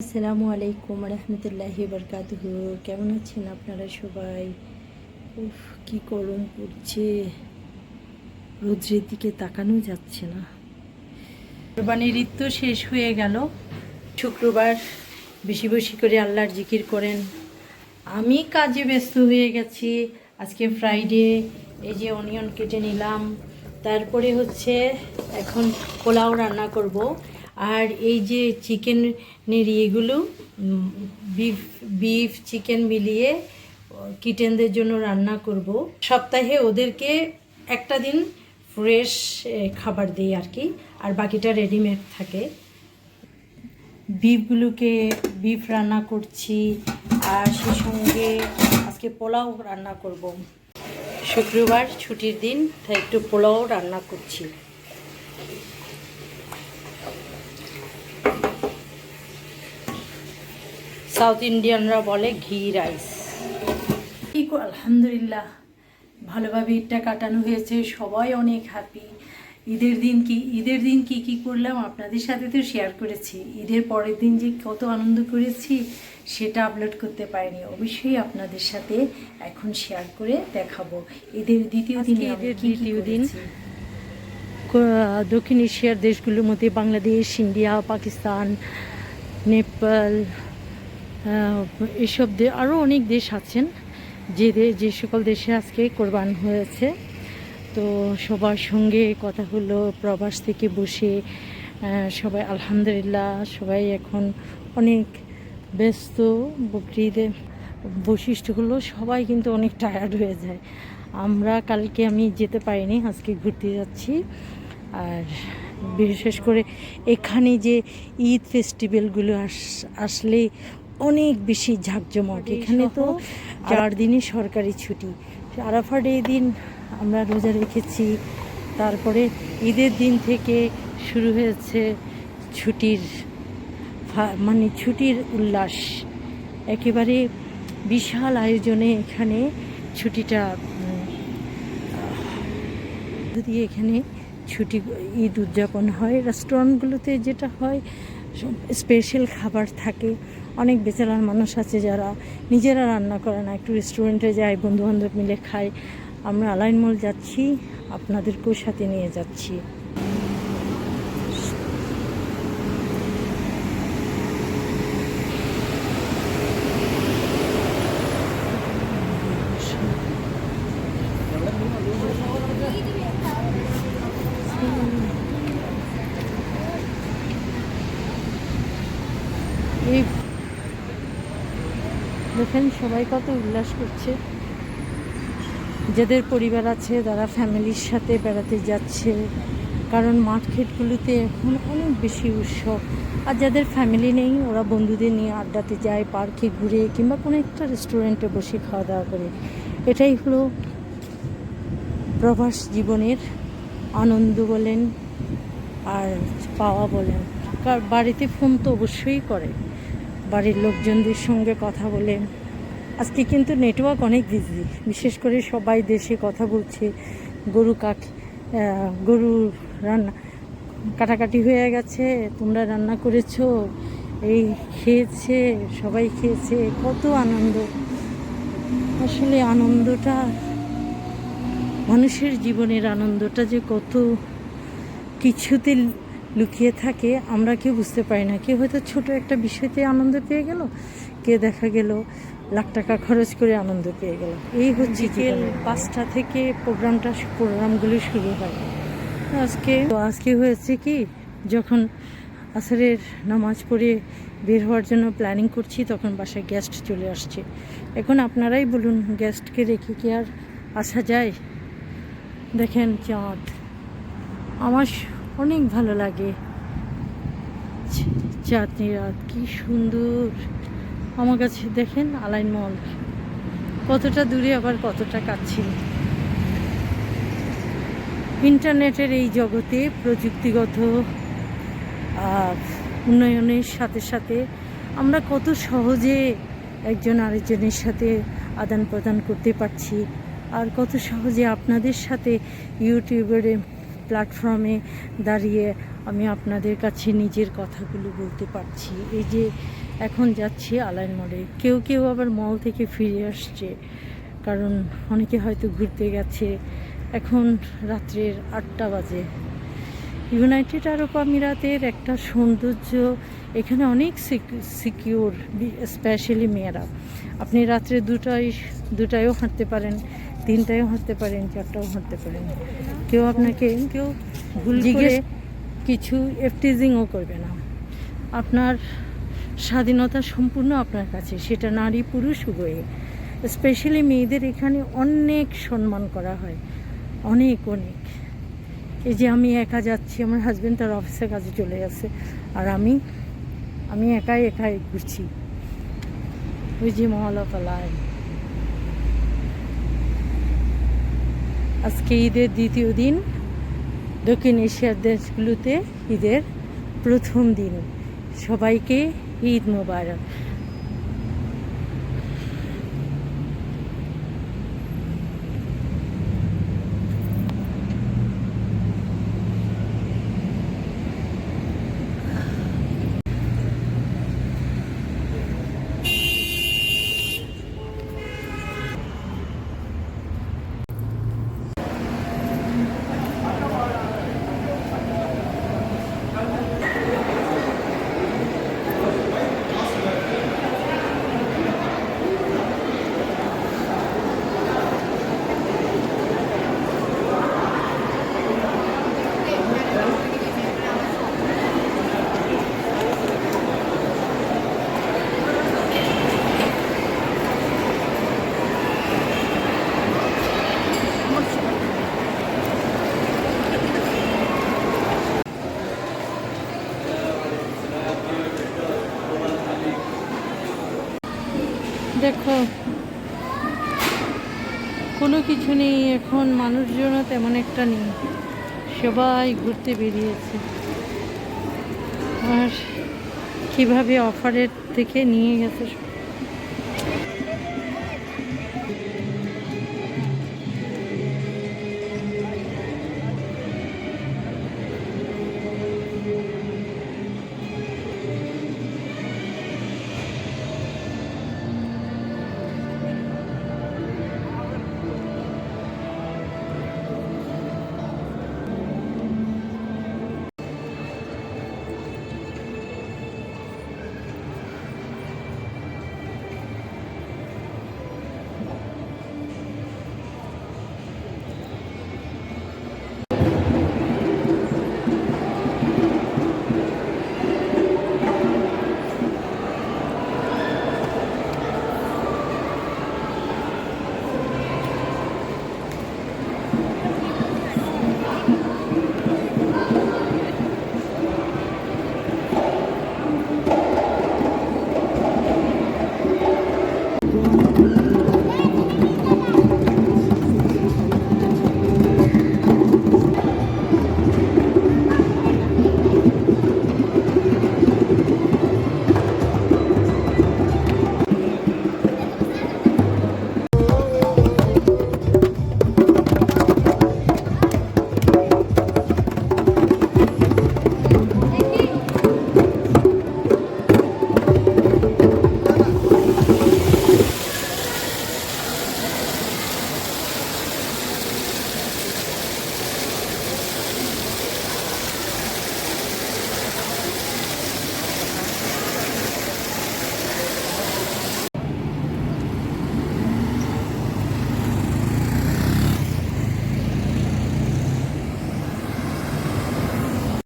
আসসালামু আলাইকুম রহমতুল্লাহি বরকাতুহু। কেমন আছেন আপনারা সবাই? উফ, কি গরম পড়ছে, রোদ্রের দিকে তাকানো যাচ্ছে না। কোরবানির ঈদ তো শেষ হয়ে গেল। শুক্রবার বেশি বেশি করে আল্লাহর জিকির করেন। আমি কাজে ব্যস্ত হয়ে গেছি। আজকে ফ্রাইডে, এই যে অনিয়ন কেটে নিলাম। তারপরে হচ্ছে এখন পোলাও রান্না করব। আর এই যে চিকেনের এগুলো বিফ চিকেন মিলিয়ে কিটেনদের জন্য রান্না করব। সপ্তাহে ওদেরকে একটা দিন ফ্রেশ খাবার দিই আর কি, আর বাকিটা রেডিমেড থাকে। বিফ রান্না করছি, আর সেই সঙ্গে আজকে পোলাও রান্না করব। শুক্রবার ছুটির দিন, তাই একটু পোলাও রান্না করছি। সাউথ ইন্ডিয়ানরা বলে ঘি রাইস। আলহামদুলিল্লাহ ভালোভাবে ঈদটা কাটানো হয়েছে, সবাই অনেক হ্যাপি। ঈদের দিন কি করলাম আপনাদের সাথে তো শেয়ার করেছি। ঈদের পরের দিন যে কত আনন্দ করেছি সেটা আপলোড করতে পারিনি, অবশ্যই আপনাদের সাথে এখন শেয়ার করে দেখাবো। ঈদের দ্বিতীয় দিন দক্ষিণ এশিয়ার দেশগুলোর মধ্যে বাংলাদেশ, ইন্ডিয়া, পাকিস্তান, নেপাল, এসব আরও অনেক দেশ আছেন যে সকল দেশে আজকে কোরবান হয়েছে। তো সবার সঙ্গে কথা হলো, প্রবাস থেকে বসে সবাই আলহামদুলিল্লাহ সবাই এখন অনেক ব্যস্ত। বকরিদের বৈশিষ্ট্য হলো সবাই কিন্তু অনেক টায়ার্ড হয়ে যায়। কালকে আমি যেতে পারিনি, আজকে ঘুরতে যাচ্ছি। আর বিশেষ করে এখানে যে ঈদ ফেস্টিভ্যালগুলো আসলে অনেক বেশি ঝাঁকজমক। এখানে তো 4 দিনই সরকারি ছুটি। আরাফা ডে দিন আমরা রোজা রেখেছি, তারপরে ঈদের দিন থেকে শুরু হয়েছে ছুটির উল্লাস। একেবারে বিশাল আয়োজনে এখানে ছুটিটা দিয়ে এখানে ঈদ উদযাপন হয়। রেস্টুরেন্টগুলোতে যেটা হয়, স্পেশাল খাবার থাকে। অনেক বেচারার মানুষ আছে যারা নিজেরা রান্না করে না, একটু রেস্টুরেন্টে যায়, বন্ধুবান্ধব মিলে খায়। আমরা আলাইন মল যাচ্ছি, আপনাদেরকেও সাথে নিয়ে যাচ্ছি। এই দেখেন সবাই কত উল্লাস করছে। যাদের পরিবার আছে তারা ফ্যামিলির সাথে বেড়াতে যাচ্ছে, কারণ মার্কেটগুলোতে এখন অনেক বেশি উৎসব। আর যাদের ফ্যামিলি নেই ওরা বন্ধুদের নিয়ে আড্ডাতে যায়, পার্কে ঘুরে কিংবা কোনো একটা রেস্টুরেন্টে বসে খাওয়া দাওয়া করে। এটাই হলো প্রবাস জীবনের আনন্দ বলেন আর পাওয়া বলেন। বাড়িতে ফোন তো অবশ্যই করে, বাড়ির লোকজনদের সঙ্গে কথা বলে। আজকে কিন্তু নেটওয়ার্ক অনেক বিজি, বিশেষ করে সবাই দেশে কথা বলছে। গরু রান্না কাটাকাটি হয়ে গেছে, তোমরা রান্না করেছো, এই খেয়েছে, সবাই খেয়েছে, কত আনন্দ। আসলে আনন্দটা, মানুষের জীবনের আনন্দটা যে কত কিছুতে লুকিয়ে থাকে আমরা কেউ বুঝতে পারি না। কেউ হয়তো ছোট একটা বিষয়তে আনন্দ পেয়ে গেল, কে দেখা গেল লাখ টাকা খরচ করে আনন্দ পেয়ে গেল। এই হচ্ছে বিকেল 5টা থেকে প্রোগ্রামগুলো শুরু হয়। আজকে হয়েছে কি, যখন আসরের নামাজ পড়ে বের হওয়ার জন্য প্ল্যানিং করছি তখন বাসায় গেস্ট চলে আসছে। এখন আপনারাই বলুন, গেস্টকে রেখে কি আর আসা যায়? দেখেন চাঁদ, আমার অনেক ভালো লাগে। চাঁদনি রাত কি সুন্দর আমার কাছে। দেখেন আলাইন মল কতটা দূরে, আবার কতটা কাছে। ইন্টারনেটের এই জগতে প্রযুক্তিগত উন্নয়নের সাথে সাথে আমরা কত সহজে একজন আরেকজনের সাথে আদান প্রদান করতে পারছি, আর কত সহজে আপনাদের সাথে ইউটিউবের প্ল্যাটফর্মে দাঁড়িয়ে আমি আপনাদের কাছে নিজের কথাগুলো বলতে পারছি। এই যে এখন যাচ্ছি আলাইন মোড়ে। কেউ কেউ আবার মল থেকে ফিরে আসছে, কারণ অনেকে হয়তো ঘুরতে গেছে। এখন রাত্রের 8টা বাজে। ইউনাইটেড আরব আমিরাতের একটা সৌন্দর্য, এখানে অনেক সিকিউর, স্পেশালি মেয়েরা। আপনি রাত্রে দুটায়ও হাঁটতে পারেন, 3টায়ও হাঁটতে পারেন, 4টাও হাঁটতে পারেন। কেউ আপনাকে ভুল জিজ্ঞেস কিছু এফটিজিংও করবে না। আপনার স্বাধীনতা সম্পূর্ণ আপনার কাছে, সেটা নারী পুরুষ উভয়ে। স্পেশালি মেয়েদের এখানে অনেক সম্মান করা হয়, অনেক অনেক। এই যে আমি একা যাচ্ছি, আমার হাজব্যান্ড তার অফিসের কাজে চলে গেছে, আর আমি একাই ঘুরছি। ওই যে মহলাপালায় আজকে ঈদের দ্বিতীয় দিন। দক্ষিণ এশিয়ার দেশগুলোতে ঈদের প্রথম দিন। সবাইকে ঈদ মোবারক। দেখো, কোনো কিছু নেই এখন, মানুষজনও তেমন একটা নেই, সবাই ঘুরতে বেরিয়েছে। আর কীভাবে অফারের থেকে নিয়ে গেছে।